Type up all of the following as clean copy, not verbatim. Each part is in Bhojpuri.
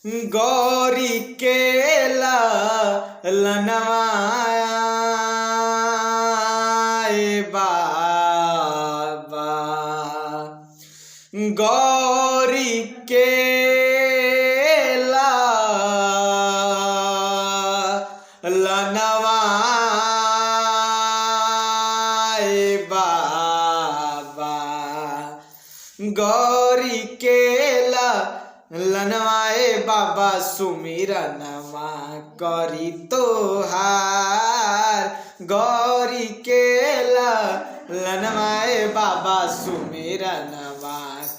गौरी के लनवाए बाबा, गौरी के लनवाए बाबा, गौरी के लनवाए बाबा, सुमिरनमा करी तोहार। गौरी के लनवाए बाबा, सुमिरनमा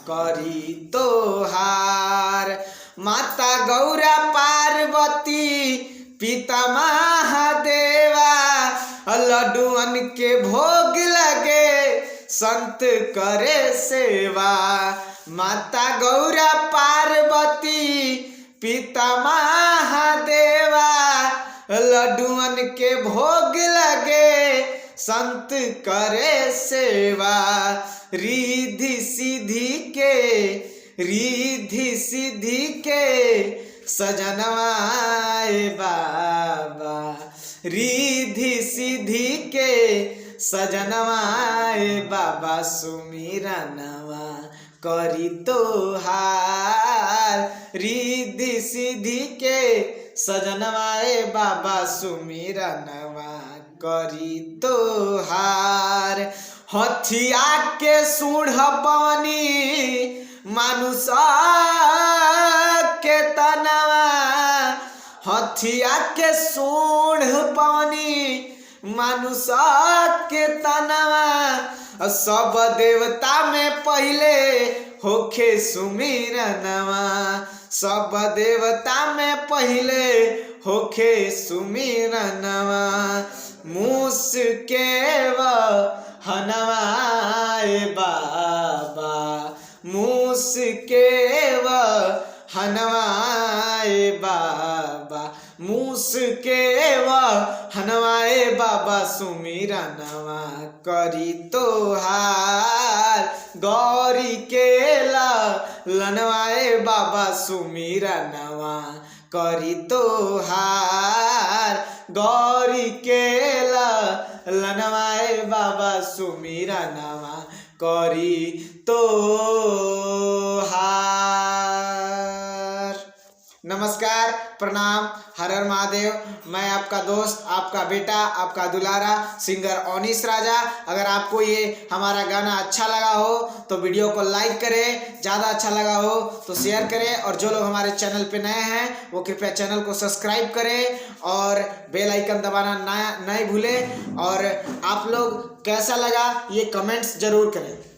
करी तोहार। माता गौरा पार्वती पिता महादेवा, लड्डुअन के भोग लगे संत करे सेवा। माता गौरा पार्वती पिता महादेवा, लड्डुअन के भोग लगे संत करे सेवा। रिद्धि सिद्धि के सजनवाए बाबा, रिद्धि सिद्धि के सजनवाए बाबा, सुमिरनवा करी तोहार। रिद्धि सिद्धि के सजनवाए बाबा, सुमिरनवा करी तोहार। हथिया के सूढ़ पवनी मानुष के तनवा, हथिया के सूढ़ पवनी मानुष के तनवा। सब देवता में पहले होखे सुमिरनवा, सब देवता में पहले होखे सुमिरनवा। मूस के हनवाए बाबा, मूस के हनवाए बाबा, मूस के हनवाए बाबा, सुमिरनवा करी तोहार। गौरी के लनवाए बाबा, सुमिरनवा करी तोहार। गौरी के लनवाए बाबा, सुमिरनवा करी तोहार। नमस्कार, प्रणाम, हर हर महादेव। मैं आपका दोस्त, आपका बेटा, आपका दुलारा सिंगर ओनिस राजा। अगर आपको ये हमारा गाना अच्छा लगा हो तो वीडियो को लाइक करें, ज़्यादा अच्छा लगा हो तो शेयर करें, और जो लोग हमारे चैनल पे नए हैं वो कृपया चैनल को सब्सक्राइब करें और बेल आइकन दबाना नहीं भूलें। और आप लोग कैसा लगा ये कमेंट्स जरूर करें।